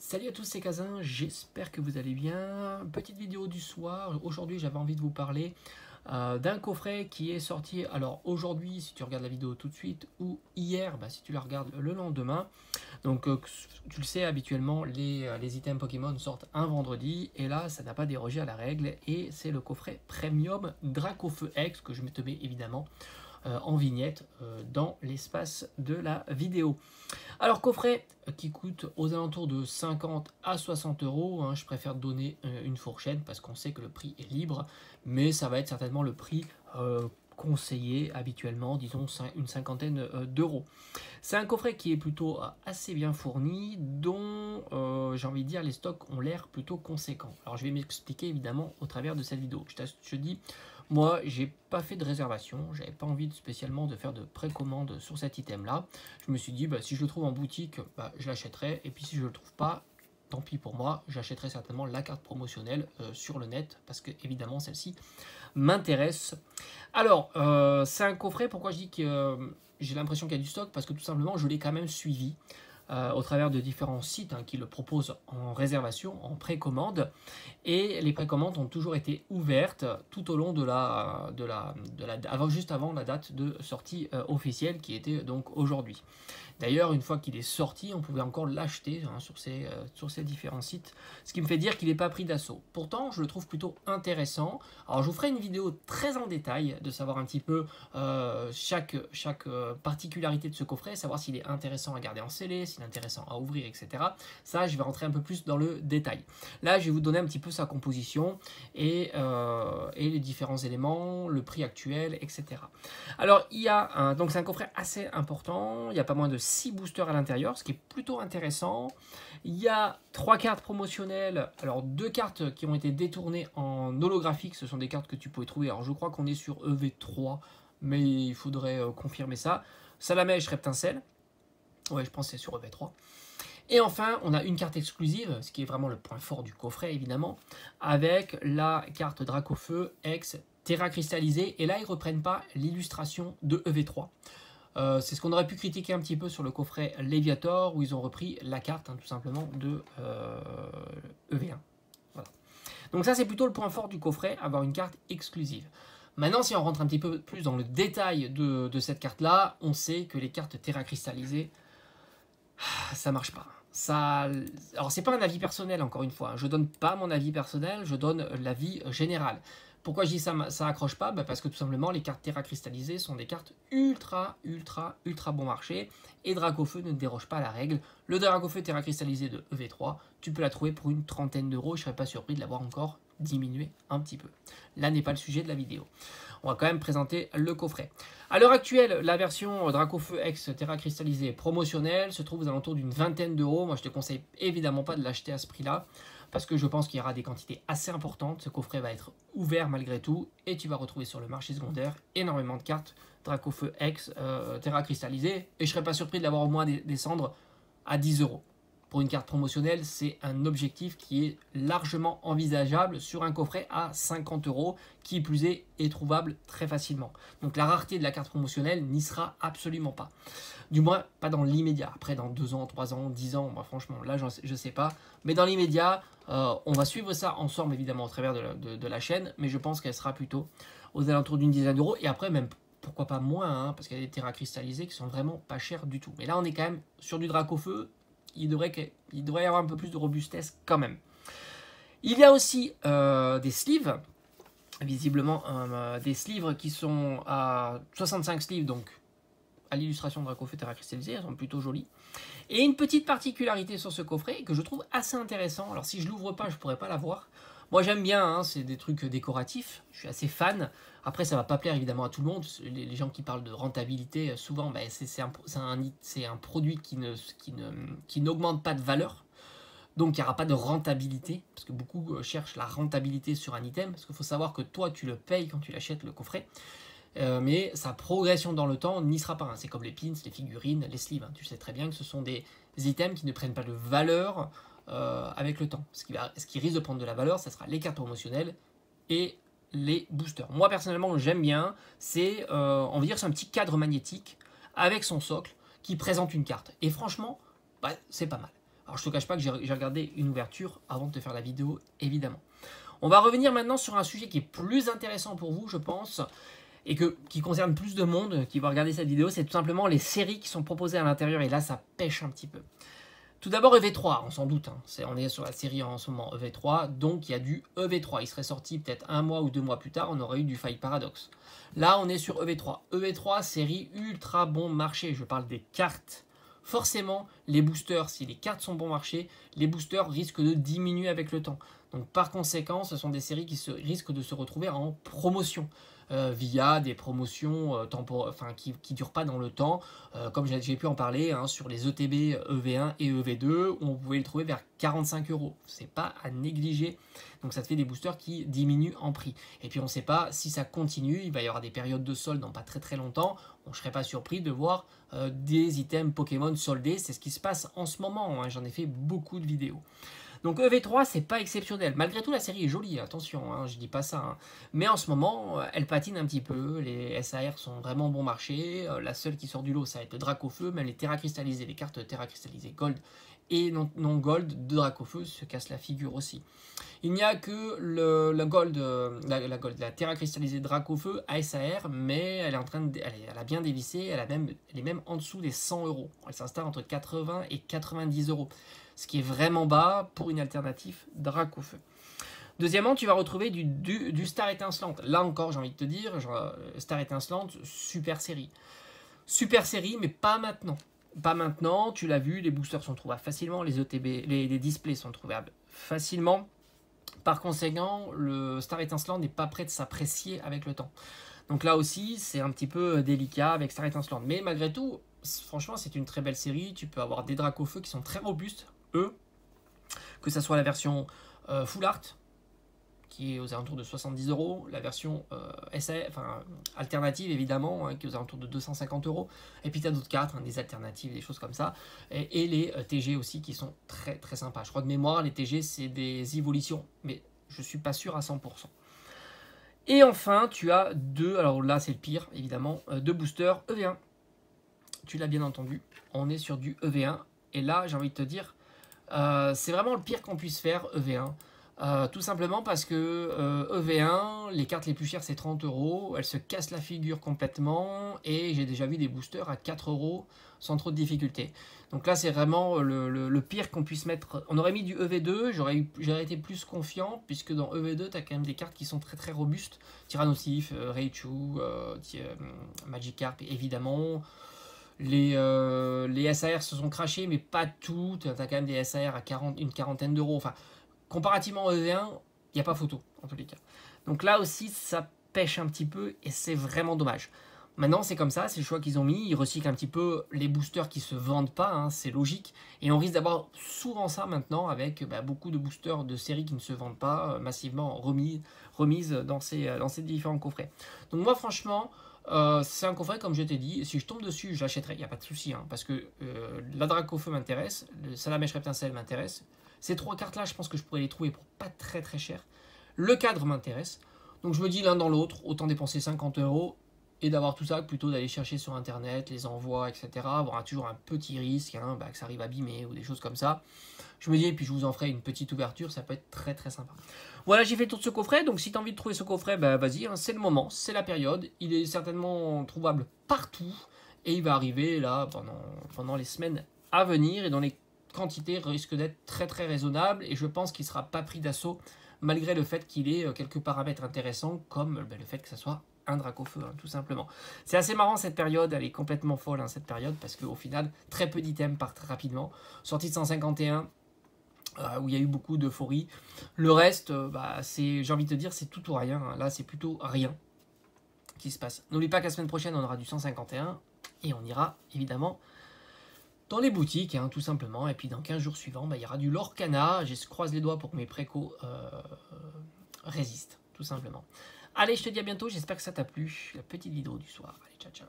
Salut à tous, c'est Kazin, j'espère que vous allez bien. Petite vidéo du soir. Aujourd'hui, j'avais envie de vous parler d'un coffret qui est sorti. Alors aujourd'hui, si tu regardes la vidéo tout de suite, ou hier, si tu la regardes le lendemain. Donc tu le sais, habituellement, les items Pokémon sortent un vendredi. Et là, ça n'a pas dérogé à la règle. Et c'est le coffret Premium Dracofeu X que je te mets évidemment en vignette dans l'espace de la vidéo. Alors coffret qui coûte aux alentours de 50 à 60 euros, hein, je préfère donner une fourchette parce qu'on sait que le prix est libre, mais ça va être certainement le prix conseillé habituellement, disons une cinquantaine d'euros. C'est un coffret qui est plutôt assez bien fourni, dont j'ai envie de dire les stocks ont l'air plutôt conséquents. Alors je vais m'expliquer évidemment au travers de cette vidéo. Je te dis, moi j'ai pas fait de réservation, j'avais pas envie spécialement de faire de précommande sur cet item là. Je me suis dit si je le trouve en boutique, je l'achèterai, et puis si je le trouve pas, tant pis pour moi, j'achèterai certainement la carte promotionnelle sur le net, parce que évidemment celle-ci m'intéresse. Alors, c'est un coffret, pourquoi je dis que j'ai l'impression qu'il y a du stock, parce que tout simplement je l'ai quand même suivi au travers de différents sites qui le proposent en réservation, en précommande, et les précommandes ont toujours été ouvertes tout au long juste avant la date de sortie officielle, qui était donc aujourd'hui. D'ailleurs, une fois qu'il est sorti, on pouvait encore l'acheter sur ces différents sites, ce qui me fait dire qu'il n'est pas pris d'assaut. Pourtant, je le trouve plutôt intéressant. Alors, je vous ferai une vidéo très en détail de savoir un petit peu chaque particularité de ce coffret, savoir s'il est intéressant à garder en scellé, s'il est intéressant à ouvrir, etc. Ça, je vais rentrer un peu plus dans le détail. Là, je vais vous donner un petit peu sa composition et les différents éléments, le prix actuel, etc. Alors, donc c'est un coffret assez important. Il y a pas moins de 6 boosters à l'intérieur, ce qui est plutôt intéressant. Il y a 3 cartes promotionnelles. Alors, 2 cartes qui ont été détournées en holographique. Ce sont des cartes que tu pouvais trouver. Alors, je crois qu'on est sur EV3, mais il faudrait confirmer ça. Salamèche, Reptincelle. Ouais, je pense que c'est sur EV3. Et enfin, on a une carte exclusive, ce qui est vraiment le point fort du coffret, évidemment, avec la carte Dracofeu X Terra cristallisée. Et là, ils ne reprennent pas l'illustration de EV3. C'est ce qu'on aurait pu critiquer un petit peu sur le coffret Léviator, où ils ont repris la carte, tout simplement, de EV1. Voilà. Donc ça, c'est plutôt le point fort du coffret, avoir une carte exclusive. Maintenant, si on rentre un petit peu plus dans le détail de cette carte-là, on sait que les cartes Terra cristallisées, ça marche pas. Alors, c'est pas un avis personnel, encore une fois. Je donne pas mon avis personnel, je donne l'avis général. Pourquoi je dis ça accroche pas? Parce que tout simplement, les cartes Terra cristallisées sont des cartes ultra bon marché. Et Dracofeu ne déroge pas à la règle. Le Dracofeu Terra cristallisé de EV3, tu peux la trouver pour une trentaine d'euros. Je serais pas surpris de l'avoir encore diminué un petit peu. Là n'est pas le sujet de la vidéo. On va quand même présenter le coffret. À l'heure actuelle, la version Dracofeu X Terra cristallisée promotionnelle se trouve aux alentours d'une vingtaine d'euros. Moi, je te conseille évidemment pas de l'acheter à ce prix-là, parce que je pense qu'il y aura des quantités assez importantes. Ce coffret va être ouvert malgré tout, et tu vas retrouver sur le marché secondaire énormément de cartes Dracofeu X Terra cristallisée, et je serais pas surpris de l'avoir au moins descendre à 10 euros. Pour une carte promotionnelle, c'est un objectif qui est largement envisageable sur un coffret à 50 euros, qui plus est trouvable très facilement. Donc la rareté de la carte promotionnelle n'y sera absolument pas. Du moins, pas dans l'immédiat. Après, dans 2 ans, 3 ans, 10 ans, franchement, là, je sais pas. Mais dans l'immédiat, on va suivre ça ensemble, évidemment, au travers de la chaîne, mais je pense qu'elle sera plutôt aux alentours d'une dizaine d'euros. Et après, même, pourquoi pas moins, parce qu'il y a des terras cristallisées qui sont vraiment pas chères du tout. Mais là, on est quand même sur du Dracofeu. Il devrait y avoir un peu plus de robustesse quand même. Il y a aussi des sleeves, visiblement des sleeves qui sont à 65 sleeves, donc à l'illustration de Dracofeu Terra cristallisée, elles sont plutôt jolies. Et une petite particularité sur ce coffret que je trouve assez intéressant. Alors si je l'ouvre pas, je pourrais pas la voir. Moi j'aime bien, c'est des trucs décoratifs, je suis assez fan. Après ça va pas plaire évidemment à tout le monde, les gens qui parlent de rentabilité, souvent c'est un produit qui n'augmente pas de valeur. Donc il n'y aura pas de rentabilité, parce que beaucoup cherchent la rentabilité sur un item, parce qu'il faut savoir que toi tu le payes quand tu l'achètes le coffret. Mais sa progression dans le temps n'y sera pas. C'est comme les pins, les figurines, les sleeves. Tu sais très bien que ce sont des items qui ne prennent pas de valeur avec le temps. Ce qui risque de prendre de la valeur, ce sera les cartes promotionnelles et les boosters. Moi personnellement, j'aime bien. On va dire, c'est un petit cadre magnétique avec son socle qui présente une carte. Et franchement, c'est pas mal. Alors je te cache pas que j'ai regardé une ouverture avant de te faire la vidéo, évidemment. On va revenir maintenant sur un sujet qui est plus intéressant pour vous, je pense, et qui concerne plus de monde qui va regarder cette vidéo, c'est tout simplement les séries qui sont proposées à l'intérieur, et là ça pêche un petit peu. Tout d'abord EV3, on s'en doute, hein. On est sur la série en ce moment EV3, donc il y a du EV3. Il serait sorti peut-être 1 mois ou 2 mois plus tard, on aurait eu du Faille Paradox. Là on est sur EV3. EV3, série ultra bon marché, je parle des cartes. Forcément, les boosters, si les cartes sont bon marché, les boosters risquent de diminuer avec le temps. Donc par conséquent, ce sont des séries qui risquent de se retrouver en promotion. Via des promotions qui ne durent pas dans le temps, comme j'ai pu en parler hein, sur les ETB EV1 et EV2, où on pouvait les trouver vers 45 €. C'est pas à négliger, donc ça te fait des boosters qui diminuent en prix. Et puis on ne sait pas si ça continue, il va y avoir des périodes de solde dans pas très très longtemps, je ne serais pas surpris de voir des items Pokémon soldés, c'est ce qui se passe en ce moment, hein. J'en ai fait beaucoup de vidéos. Donc EV3, c'est pas exceptionnel. Malgré tout, la série est jolie, attention, hein, je dis pas ça. Hein. Mais en ce moment, elle patine un petit peu. Les SAR sont vraiment bon marché. La seule qui sort du lot, ça va être le Dracofeu. Même les Terra Cristallisés, les cartes Terra Cristallisées Gold et non Gold de Dracofeu se cassent la figure aussi. Il n'y a que la Terra Cristallisée Dracofeu à SAR, mais elle est en train de, elle a bien dévissé. Elle est même en dessous des 100 €. Elle s'installe entre 80 et 90 €. Ce qui est vraiment bas pour une alternative Dracofeu. Deuxièmement, tu vas retrouver du Star Étincelante. Là encore, j'ai envie de te dire, Star Étincelante, super série. Super série, mais pas maintenant. Pas maintenant, tu l'as vu, les boosters sont trouvables facilement, les ETB, les displays sont trouvables facilement. Par conséquent, le Star Étincelante n'est pas prêt de s'apprécier avec le temps. Donc là aussi, c'est un petit peu délicat avec Star Étincelante. Mais malgré tout, franchement, c'est une très belle série. Tu peux avoir des Dracofeu qui sont très robustes, que ce soit la version Full Art, qui est aux alentours de 70 €, la version alternative évidemment, hein, qui est aux alentours de 250 €, et puis tu as d'autres cartes, hein, des alternatives, des choses comme ça, et les TG aussi qui sont très très sympas. Je crois de mémoire, les TG c'est des évolutions, mais je suis pas sûr à 100%. Et enfin, tu as alors là c'est le pire évidemment, deux boosters EV1. Tu l'as bien entendu, on est sur du EV1, et là j'ai envie de te dire, c'est vraiment le pire qu'on puisse faire, EV1. Tout simplement parce que EV1, les cartes les plus chères c'est 30 €, elles se cassent la figure complètement, et j'ai déjà vu des boosters à 4 € sans trop de difficulté. Donc là c'est vraiment le pire qu'on puisse mettre. On aurait mis du EV2, j'aurais été plus confiant, puisque dans EV2 tu as quand même des cartes qui sont très très robustes. Tyrannosif, Raichu, Magikarp évidemment. Les SAR se sont crachés, mais pas tout. Tu as quand même des SAR à une quarantaine d'euros. Enfin, comparativement au EV1, il n'y a pas photo, en tous les cas. Donc là aussi, ça pêche un petit peu, et c'est vraiment dommage. Maintenant, c'est comme ça, c'est le choix qu'ils ont mis. Ils recyclent un petit peu les boosters qui ne se vendent pas, hein, c'est logique. Et on risque d'avoir souvent ça maintenant, avec beaucoup de boosters de séries qui ne se vendent pas, massivement remises dans ces différents coffrets. Donc moi, franchement... c'est un coffret, comme je t'ai dit, si je tombe dessus, je l'achèterai, il n'y a pas de souci, hein, parce que la Dracofeu m'intéresse, le Salamèche Reptincelle m'intéresse. Ces trois cartes-là, je pense que je pourrais les trouver pour pas très très cher. Le cadre m'intéresse, donc je me dis l'un dans l'autre, autant dépenser 50 € et d'avoir tout ça plutôt d'aller chercher sur internet, les envois, etc. Avoir toujours un petit risque, hein, que ça arrive abîmé ou des choses comme ça. Je me dis, et puis je vous en ferai une petite ouverture, ça peut être très très sympa. Voilà, j'ai fait le tour de ce coffret, donc si tu as envie de trouver ce coffret, vas-y, hein, c'est le moment, c'est la période. Il est certainement trouvable partout, et il va arriver là pendant les semaines à venir, et dans les quantités risquent d'être très très raisonnables, et je pense qu'il ne sera pas pris d'assaut, malgré le fait qu'il ait quelques paramètres intéressants, comme le fait que ça soit un Dracofeu, hein, tout simplement. C'est assez marrant cette période, elle est complètement folle, hein, cette période, parce qu'au final, très peu d'items partent rapidement. Sortie de 151, où il y a eu beaucoup d'euphorie. Le reste, j'ai envie de te dire, c'est tout ou rien. Hein. Là, c'est plutôt rien qui se passe. N'oublie pas que la semaine prochaine, on aura du 151, et on ira, évidemment, dans les boutiques, hein, tout simplement. Et puis, dans 15 jours suivants, il y aura du Lorcana. Je croise les doigts pour que mes précos résistent, tout simplement. Allez, je te dis à bientôt, j'espère que ça t'a plu, la petite vidéo du soir. Allez, ciao, ciao.